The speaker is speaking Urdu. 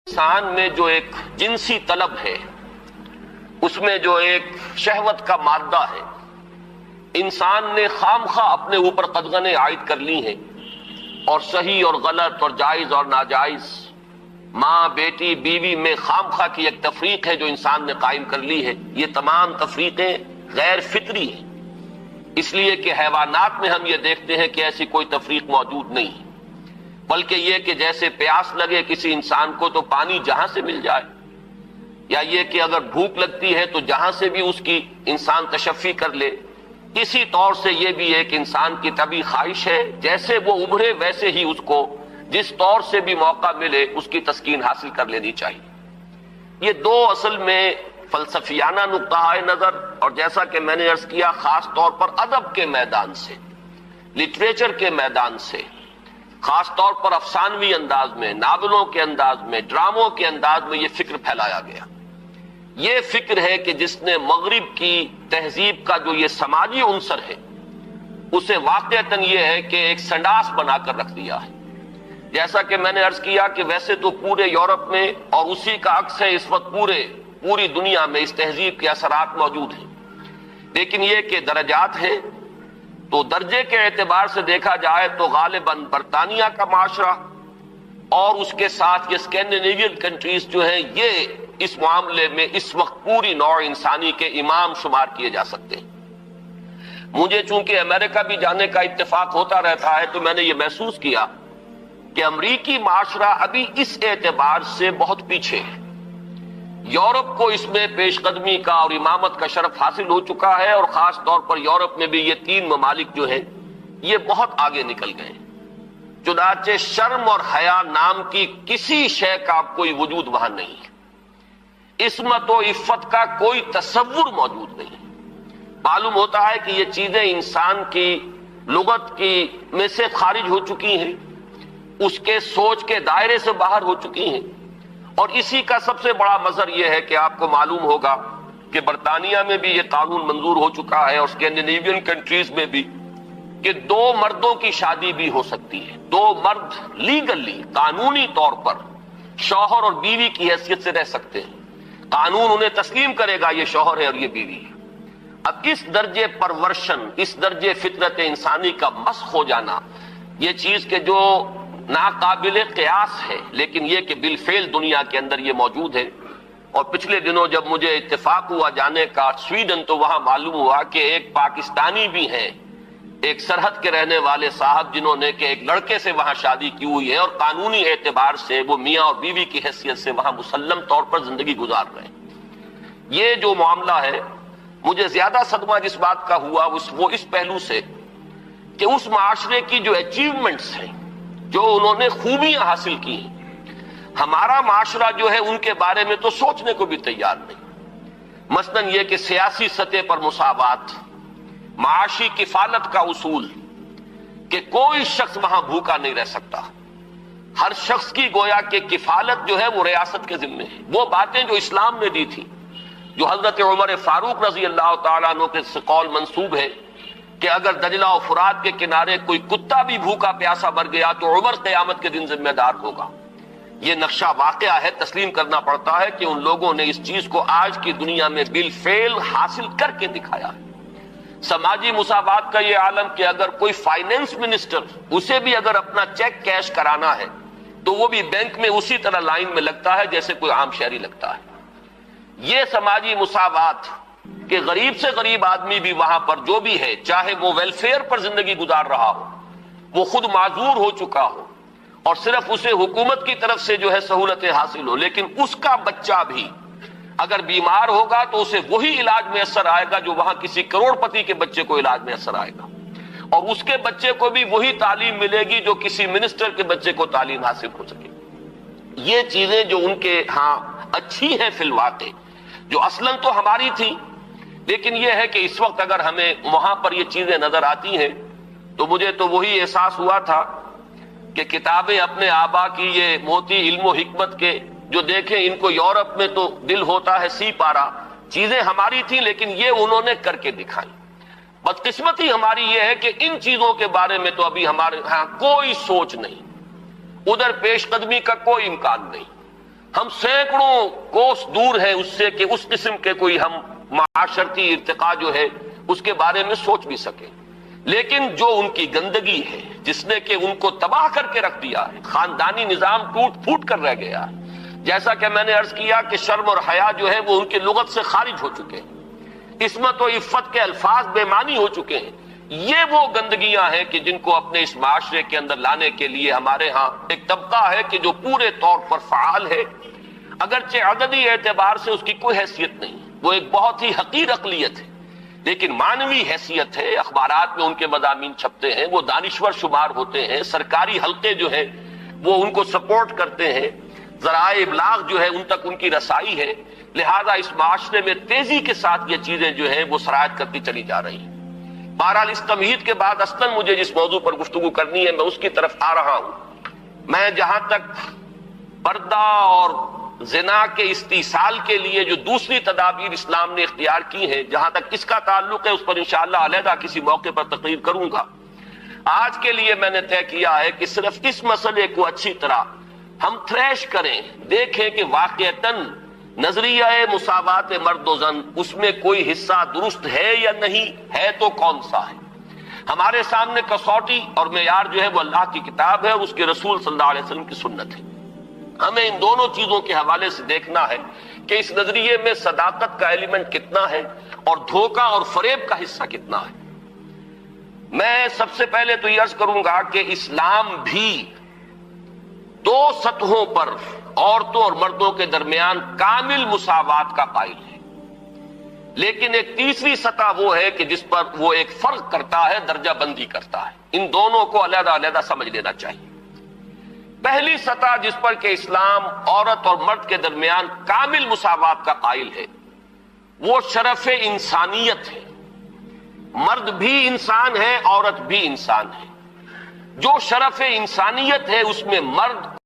انسان میں جو ایک جنسی طلب ہے، اس میں جو ایک شہوت کا مادہ ہے، انسان نے خام خواہ اپنے اوپر قدغنیں عائد کر لی ہیں، اور صحیح اور غلط اور جائز اور ناجائز، ماں بیٹی بیوی میں خام خواہ کی ایک تفریق ہے جو انسان نے قائم کر لی ہے۔ یہ تمام تفریقیں غیر فطری ہیں، اس لیے کہ حیوانات میں ہم یہ دیکھتے ہیں کہ ایسی کوئی تفریق موجود نہیں ہے، بلکہ یہ کہ جیسے پیاس لگے کسی انسان کو تو پانی جہاں سے مل جائے، یا یہ کہ اگر بھوک لگتی ہے تو جہاں سے بھی اس کی انسان تشفی کر لے، اسی طور سے یہ بھی ایک انسان کی طبعی خواہش ہے، جیسے وہ ابھرے ویسے ہی اس کو جس طور سے بھی موقع ملے اس کی تسکین حاصل کر لینی چاہیے۔ یہ دو اصل میں فلسفیانہ نقطہ نظر، اور جیسا کہ میں نے عرض کیا خاص طور پر ادب کے میدان سے، لٹریچر کے میدان سے، خاص طور پر افسانوی انداز میں، ناولوں کے انداز میں، ڈراموں کے انداز میں یہ فکر پھیلایا گیا۔ یہ فکر ہے کہ جس نے مغرب کی تہذیب کا جو یہ سماجی عنصر ہے، اسے واقعتاً یہ ہے کہ ایک سنڈاس بنا کر رکھ دیا ہے۔ جیسا کہ میں نے عرض کیا کہ ویسے تو پورے یورپ میں، اور اسی کا عکس ہے اس وقت پوری دنیا میں، اس تہذیب کے اثرات موجود ہیں، لیکن یہ کہ درجات ہیں۔ تو درجے کے اعتبار سے دیکھا جائے تو غالباً برطانیہ کا معاشرہ اور اس کے ساتھ یہ اسکینڈینیوین کنٹریز جو ہیں، یہ اس معاملے میں اس وقت پوری نوع انسانی کے امام شمار کیے جا سکتے ہیں۔ مجھے چونکہ امریکہ بھی جانے کا اتفاق ہوتا رہتا ہے تو میں نے یہ محسوس کیا کہ امریکی معاشرہ ابھی اس اعتبار سے بہت پیچھے ہے۔ یورپ کو اس میں پیش قدمی کا اور امامت کا شرف حاصل ہو چکا ہے، اور خاص طور پر یورپ میں بھی یہ تین ممالک جو ہیں یہ بہت آگے نکل گئے ہیں۔ چنانچہ شرم اور حیا نام کی کسی شے کا کوئی وجود وہاں نہیں ہے، عصمت و عفت کا کوئی تصور موجود نہیں ہے۔ معلوم ہوتا ہے کہ یہ چیزیں انسان کی لغت کی میں سے خارج ہو چکی ہیں، اس کے سوچ کے دائرے سے باہر ہو چکی ہیں، اور اسی کا سب سے بڑا مظہر یہ ہے کہ آپ کو معلوم ہوگا کہ برطانیہ میں بھی یہ قانون منظور ہو چکا ہے، اور اسکینڈینیوین کنٹریز میں بھی، کہ دو مردوں کی شادی بھی ہو سکتی ہے۔ دو مرد لیگلی، قانونی طور پر شوہر اور بیوی کی حیثیت سے رہ سکتے ہیں، قانون انہیں تسلیم کرے گا یہ شوہر ہے اور یہ بیوی ہے۔ اب اس درجے پرورشن، اس درجے فطرت انسانی کا مسخ ہو جانا، یہ چیز کہ جو ناقابل قیاس ہے، لیکن یہ کہ بالفعل دنیا کے اندر یہ موجود ہے۔ اور پچھلے دنوں جب مجھے اتفاق ہوا جانے کا سویڈن، تو وہاں معلوم ہوا کہ ایک پاکستانی بھی ہیں، ایک سرحد کے رہنے والے صاحب، جنہوں نے کہ ایک لڑکے سے وہاں شادی کی ہوئی ہے، اور قانونی اعتبار سے وہ میاں اور بیوی کی حیثیت سے وہاں مسلم طور پر زندگی گزار رہے ہیں۔ یہ جو معاملہ ہے، مجھے زیادہ صدمہ جس بات کا ہوا وہ اس پہلو سے کہ اس معاشرے کی جو اچیومنٹس ہیں، جو انہوں نے خوبیاں حاصل کی ہیں، ہمارا معاشرہ جو ہے ان کے بارے میں تو سوچنے کو بھی تیار نہیں۔ مثلاً یہ کہ سیاسی سطح پر مساوات، معاشی کفالت کا اصول، کہ کوئی شخص وہاں بھوکا نہیں رہ سکتا، ہر شخص کی گویا کہ کفالت جو ہے وہ ریاست کے ذمے ہے۔ وہ باتیں جو اسلام نے دی تھی، جو حضرت عمر فاروق رضی اللہ تعالیٰ عنہ کے قول منسوب ہے کہ اگر دجلہ و فرات کے کنارے کوئی کتا بھی بھوکا پیاسا مر گیا تو عمر قیامت کے دن ذمہ دار ہوگا۔ یہ نقشہ واقعہ ہے، تسلیم کرنا پڑتا ہے کہ ان لوگوں نے اس چیز کو آج کی دنیا میں بالفعل حاصل کر کے دکھایا ہے۔ سماجی مساوات کا یہ عالم کہ اگر کوئی فائنینس منسٹر، اسے بھی اگر اپنا چیک کیش کرانا ہے تو وہ بھی بینک میں اسی طرح لائن میں لگتا ہے جیسے کوئی عام شہری لگتا ہے۔ یہ سماجی مساوات کہ غریب سے غریب آدمی بھی وہاں پر جو بھی ہے، چاہے وہ ویلفیئر پر زندگی گزار رہا ہو، وہ خود معذور ہو چکا ہو، اور صرف اسے حکومت کی طرف سے جو ہے سہولتیں حاصل ہو، لیکن اس کا بچہ بھی اگر بیمار ہوگا تو اسے وہی علاج میسر آئے گا جو وہاں کسی کروڑ پتی کے بچے کو علاج میسر آئے گا، اور اس کے بچے کو بھی وہی تعلیم ملے گی جو کسی منسٹر کے بچے کو تعلیم حاصل ہو سکے۔ یہ چیزیں جو ان کے ہاں اچھی ہیں فی الواقع، جو اصلاً تو ہماری تھی، لیکن یہ ہے کہ اس وقت اگر ہمیں وہاں پر یہ چیزیں نظر آتی ہیں تو مجھے تو وہی احساس ہوا تھا کہ کتابیں اپنے آبا کی یہ موتی علم و حکمت کے جو دیکھیں، ان کو یورپ میں تو دل ہوتا ہے سی پارا، چیزیں ہماری تھیں لیکن یہ انہوں نے کر کے دکھائی۔ بدقسمتی ہماری یہ ہے کہ ان چیزوں کے بارے میں تو ابھی ہمارے ہاں کوئی سوچ نہیں، ادھر پیش قدمی کا کوئی امکان نہیں۔ ہم سینکڑوں کوس دور ہیں اس سے کہ اس قسم کے کوئی ہم معاشرتی ارتقاء جو ہے اس کے بارے میں سوچ بھی سکیں. لیکن جو ان کی گندگی ہے جس نے کہ ان کو تباہ کر کے رکھ دیا ہے، خاندانی نظام ٹوٹ پھوٹ کر رہ گیا ہے. جیسا کہ میں نے عرض کیا کہ شرم اور حیا جو ہے وہ ان کی لغت سے خارج ہو چکے ہیں، عصمت و عفت کے الفاظ بے معنی ہو چکے ہیں. یہ وہ گندگیاں ہیں کہ جن کو اپنے اس معاشرے کے اندر لانے کے لیے ہمارے ہاں ایک طبقہ ہے کہ جو پورے طور پر فعال ہے، اگرچہ عددی اعتبار سے اس کی کوئی حیثیت نہیں، وہ ایک بہت ہی حقیر اقلیت ہے، لیکن معنوی حیثیت ہے. اخبارات میں ان کے مضامین چھپتے ہیں، وہ دانشور شمار ہوتے ہیں، سرکاری حلقے جو ہے وہ ان کو سپورٹ کرتے ہیں، ذرائع ابلاغ جو ہے ان تک ان کی رسائی ہے. لہذا اس معاشرے میں تیزی کے ساتھ یہ چیزیں جو ہیں وہ سرایت کرتی چلی جا رہی ہیں. بہرحال اس تمہید کے بعد اصلاً مجھے جس موضوع پر گفتگو کرنی ہے میں اس کی طرف آ رہا ہوں. میں جہاں تک پردہ اور زنا کے استئصال کے لیے جو دوسری تدابیر اسلام نے اختیار کی ہیں، جہاں تک اس کا تعلق ہے اس پر انشاءاللہ علیحدہ کسی موقع پر تقریر کروں گا. آج کے لیے میں نے طے کیا ہے کہ صرف اس مسئلے کو اچھی طرح ہم تھریش کریں، دیکھیں کہ واقعتاً نظریہ مساوات مرد و زن اس میں کوئی حصہ درست ہے یا نہیں ہے، تو کون سا ہے. ہمارے سامنے کسوٹی اور معیار جو ہے وہ اللہ کی کتاب ہے اور اس کے رسول صلی اللہ علیہ وسلم کی سنت ہے. ہمیں ان دونوں چیزوں کے حوالے سے دیکھنا ہے کہ اس نظریے میں صداقت کا ایلیمنٹ کتنا ہے اور دھوکہ اور فریب کا حصہ کتنا ہے. میں سب سے پہلے تو یہ عرض کروں گا کہ اسلام بھی دو سطحوں پر عورتوں اور مردوں کے درمیان کامل مساوات کا قائل ہے، لیکن ایک تیسری سطح وہ ہے کہ جس پر وہ ایک فرق کرتا ہے، درجہ بندی کرتا ہے. ان دونوں کو علیحدہ علیحدہ سمجھ لینا چاہیے. پہلی سطح جس پر کہ اسلام عورت اور مرد کے درمیان کامل مساوات کا قائل ہے وہ شرف انسانیت ہے. مرد بھی انسان ہے، عورت بھی انسان ہے. جو شرف انسانیت ہے اس میں مرد